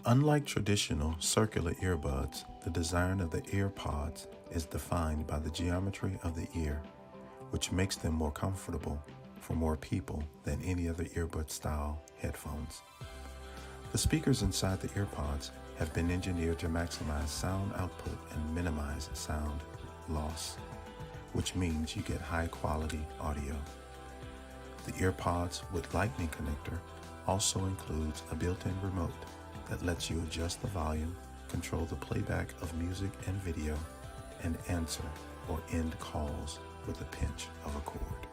Unlike traditional circular earbuds, the design of the earpods is defined by the geometry of the ear, which makes them more comfortable for more people than any other earbud style headphones. The speakers inside the earpods have been engineered to maximize sound output and minimize sound loss, which means you get high quality audio. The earpods with Lightning connector also includes a built-in remote that lets you adjust the volume, control the playback of music and video, and answer or end calls with a pinch of a cord.